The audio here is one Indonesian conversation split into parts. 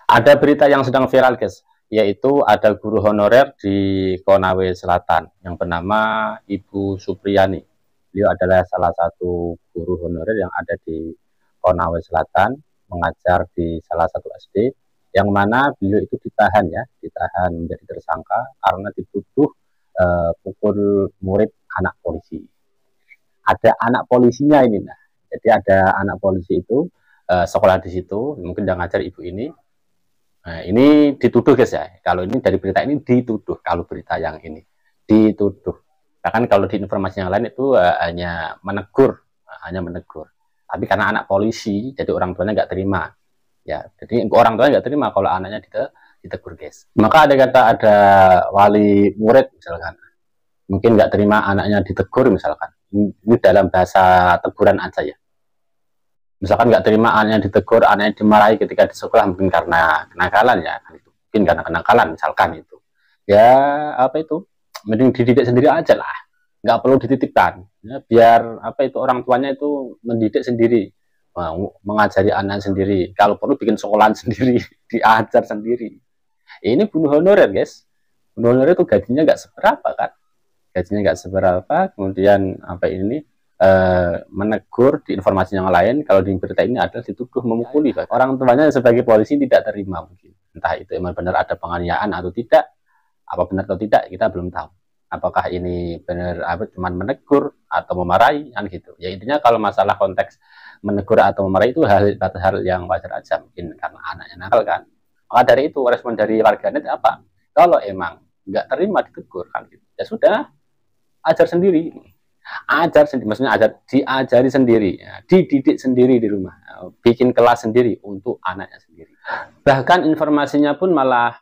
Ada berita yang sedang viral, guys, yaitu ada guru honorer di Konawe Selatan yang bernama Ibu Supriyani. Beliau adalah salah satu guru honorer yang ada di Konawe Selatan, mengajar di salah satu SD, yang mana beliau itu ditahan menjadi tersangka karena dituduh pukul murid anak polisi. Ada anak polisinya ini, nah. Jadi ada anak polisi itu sekolah di situ, mungkin yang ngajar ibu ini. Nah, ini dituduh, guys, ya. Kalau ini dari berita ini dituduh, kalau berita yang ini dituduh. Bahkan kalau di informasi yang lain itu hanya menegur, Tapi karena anak polisi, jadi orang tuanya nggak terima. Ya, jadi orang tuanya nggak terima kalau anaknya ditegur, guys. Maka ada wali murid misalkan, mungkin nggak terima anaknya ditegur misalkan. Ini dalam bahasa teguran aja ya. Misalkan nggak terima anaknya ditegur, anaknya dimarahi ketika di sekolah, mungkin karena kenakalan ya, mungkin karena kenakalan misalkan itu. Ya apa itu, mending dididik sendiri aja lah, nggak perlu dititipkan. Ya, biar apa itu orang tuanya itu mendidik sendiri, mengajari anak sendiri. Kalau perlu bikin sekolahan sendiri, diajar sendiri. Ini bunuh honorer, guys. Bunuh honorer itu gajinya nggak seberapa kan? Gajinya nggak seberapa, kemudian apa ini menegur di informasi yang lain. Kalau di berita ini adalah dituduh memukuli. Orang tuanya sebagai polisi tidak terima, mungkin entah itu emang benar ada penganiayaan atau tidak, apa benar atau tidak kita belum tahu. Apakah ini benar cuma menegur atau memarahi kan gitu. Ya intinya kalau masalah konteks menegur atau memarahi itu hal yang wajar aja, mungkin karena anaknya nakal kan. Maka dari itu respon dari warganet apa? Kalau emang nggak terima ditegur kan gitu, ya sudah, ajar sendiri, maksudnya diajari sendiri, ya, dididik sendiri di rumah, bikin kelas sendiri untuk anaknya sendiri. Bahkan informasinya pun malah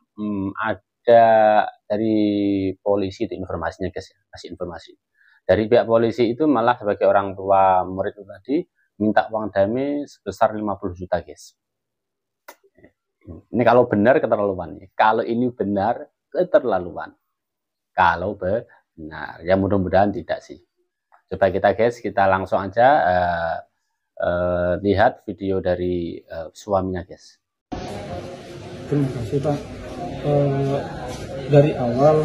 ada dari polisi itu informasinya, guys, ya, kasih informasi dari pihak polisi itu malah sebagai orang tua murid itu tadi minta uang damai sebesar 50 juta, guys. Ini kalau benar keterlaluan, kalau ini benar keterlaluan, kalau benar ya, mudah-mudahan tidak sih. Coba kita langsung aja lihat video dari suaminya, guys. Terima kasih, Pak. Dari awal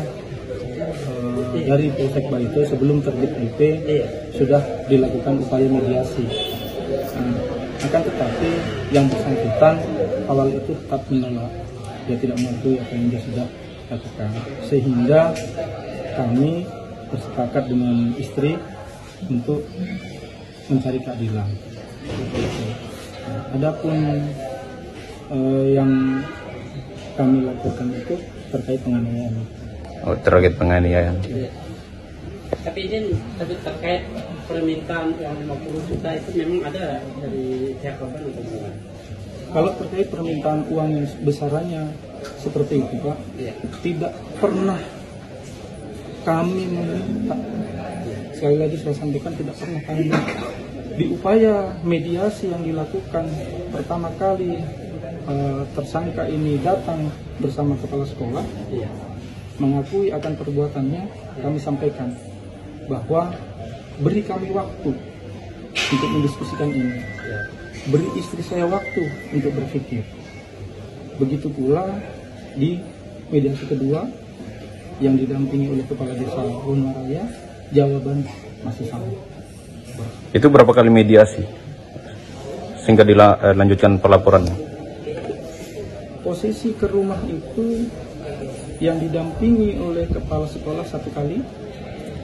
dari Polsek Barito sebelum terbit IP sudah dilakukan upaya mediasi. Akan tetapi yang bersangkutan awal itu tetap menolak, dia tidak mengakui apa yang dia sudah lakukan, sehingga kami bersepakat dengan istri untuk mencari keadilan. Adapun yang kami lakukan itu terkait penganiayaan. Oh, terkait penganiayaan. Tapi ini terkait permintaan uang 50 juta itu memang ada dari pihak korban atau bukan? Kalau terkait permintaan uang yang besarannya seperti itu, Pak, tidak pernah kami meminta. Sekali lagi saya sampaikan, tidak pernah kami minta. Di upaya mediasi yang dilakukan pertama kali, tersangka ini datang bersama kepala sekolah, mengakui akan perbuatannya. Kami sampaikan bahwa beri kami waktu untuk mendiskusikan ini, beri istri saya waktu untuk berpikir. Begitu pula di mediasi kedua yang didampingi oleh Kepala Desa Wonoraya, jawaban masih sama. Itu berapa kali mediasi sehingga dilanjutkan pelaporan? Posisi ke rumah itu yang didampingi oleh kepala sekolah 1 kali,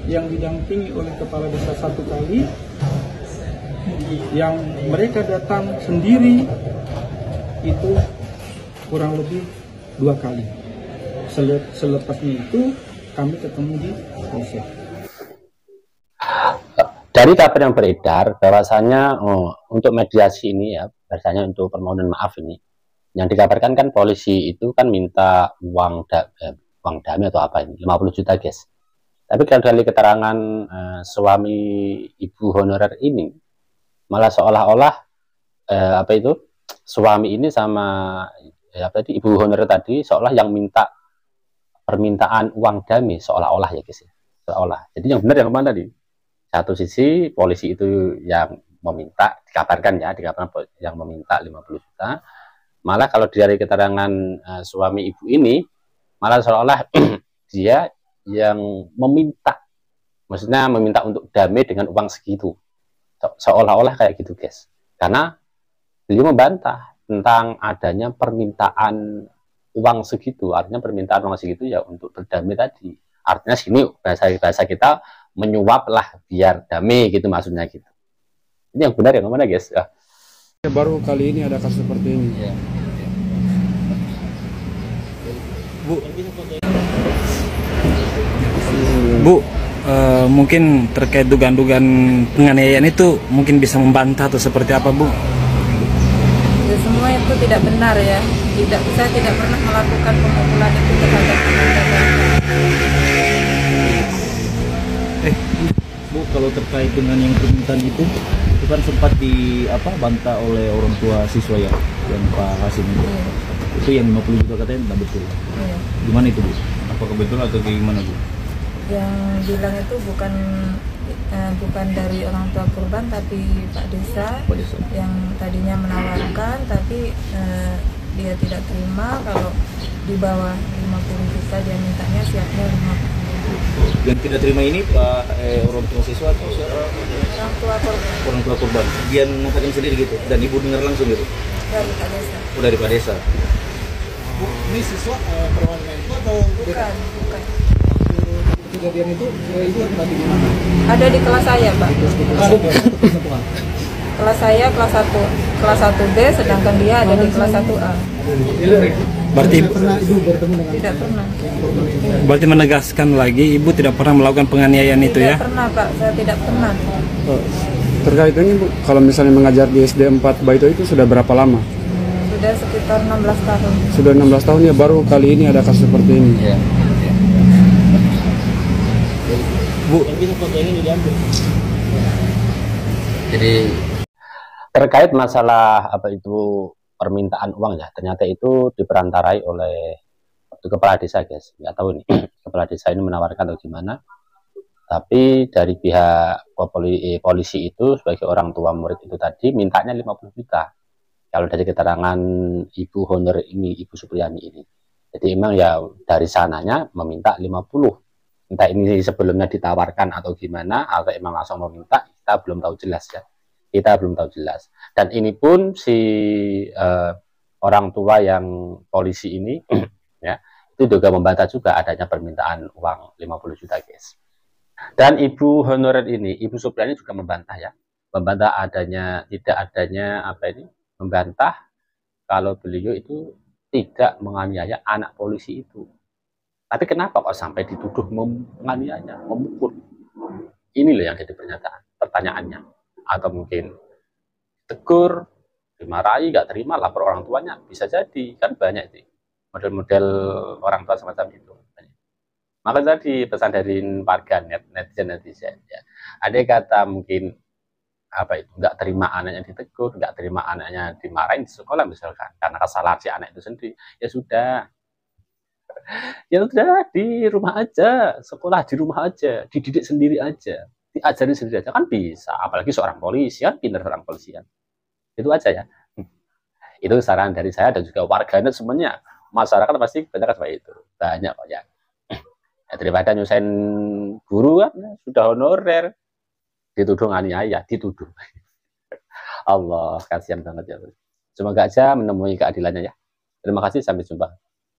yang didampingi oleh kepala desa 1 kali, yang mereka datang sendiri itu kurang lebih 2 kali. Selepasnya itu kami ketemu di polsek. Dari kabar yang beredar bahwasanya untuk mediasi ini ya, bahasanya untuk permohonan maaf ini, yang dikabarkan kan polisi itu kan minta uang damai atau apa ini 50 juta, guys. Tapi kalau dari keterangan suami ibu honorer ini, malah seolah-olah apa itu suami ini sama tadi ibu honorer tadi seolah yang minta permintaan uang damai, seolah-olah ya, guys, ya. Seolah. Jadi yang benar yang mana nih? Satu sisi polisi itu yang meminta, dikabarkan yang meminta 50 juta. Malah kalau dari keterangan suami ibu ini, malah seolah-olah dia yang meminta, maksudnya meminta untuk damai dengan uang segitu. Seolah-olah kayak gitu, guys. Karena beliau membantah tentang adanya permintaan uang segitu, artinya permintaan uang segitu ya untuk berdamai tadi. Artinya sini bahasa kita menyuap lah biar damai gitu maksudnya gitu. Ini yang benar yang mana, guys? Ya. Baru kali ini ada kasus seperti ini. Ya. Bu, mungkin terkait dugaan-dugaan penganiayaan itu mungkin bisa membantah atau seperti apa, Bu? Ya, semua itu tidak benar ya. Saya tidak pernah melakukan pemukulan itu terhadap teman-teman. Bu, kalau terkait dengan yang permintaan itu kan sempat bantah oleh orang tua siswa ya, yang Pak Hasim itu. Iya. Itu yang 50 juta katanya tidak betul. Iya. Gimana itu, Bu? Apakah betul atau gimana, Bu? Yang bilang itu bukan dari orang tua korban tapi Pak Desa, Pak Desa. yang tadinya menawarkan tapi dia tidak terima. Kalau di bawah 50 juta dia mintanya siapnya 50. Yang tidak terima ini Pak orang tua siswa atau siapa? Orang tua korban Orang tua korban. Dia mengatakan sendiri gitu dan Ibu dengar langsung gitu. dari Pak Desa. Oh, dari Pak Desa. Ini siswa perwakilan itu atau Bukan. kejadian itu tadi di mana? Ada di kelas saya, Pak. Kelas saya kelas 1B, sedangkan dia ada di kelas 1A. Berarti Pernah Ibu bertemu dengan Tidak pernah. berarti menegaskan lagi Ibu tidak pernah melakukan penganiayaan itu Tidak ya? pernah, Pak. Saya tidak pernah. Terkait ini, Bu, kalau misalnya mengajar di SD 4 Baito itu sudah berapa lama? Sudah sekitar 16 tahun. Sudah 16 tahun ya, baru kali ini ada kasus seperti ini. Ya. Bu, Jadi terkait masalah apa itu permintaan uang ya, ternyata itu diperantarai oleh kepala desa, guys. Nggak tahu nih kepala desa ini menawarkan atau gimana. Tapi dari pihak polisi itu sebagai orang tua murid itu tadi mintanya 50 juta. Kalau dari keterangan Ibu Honor ini, Ibu Supriyani ini. Jadi emang ya dari sananya meminta 50. Entah ini sebelumnya ditawarkan atau gimana, atau emang langsung meminta, kita belum tahu jelas ya. Kita belum tahu jelas. Dan ini pun si orang tua yang polisi ini ya, itu juga membantah juga adanya permintaan uang 50 juta, guys. Dan Ibu Honorer ini, Ibu Supriyani juga membantah ya. Membantah tidak adanya membantah kalau beliau itu tidak menganiaya anak polisi itu. Tapi kenapa kok sampai dituduh menganiaya, memukul? Ini loh yang jadi pertanyaannya. Atau mungkin tegur, dimarahi, nggak terima, lapor orang tuanya. Bisa jadi, kan banyak sih model-model orang tua semacam itu. Maka tadi pesan dari warga netizen ya. Ada kata mungkin nggak terima anaknya ditegur, nggak terima anaknya dimarahin di sekolah misalkan karena kesalahan si anak itu sendiri. Ya sudah. Ya sudah, di rumah aja, sekolah di rumah aja, dididik sendiri aja, diajarin sendiri aja, kan bisa. Apalagi seorang polisi, kan pintar seorang polisian. Itu aja ya. Itu saran dari saya dan juga warganet semuanya. Masyarakat pasti banyak seperti itu. Banyak kok ya. Daripada nyusahin guru kan, sudah honorer, dituduh aniaya, dituduh. Allah, kasihan banget ya. Semoga aja menemui keadilannya ya. Terima kasih, sampai jumpa.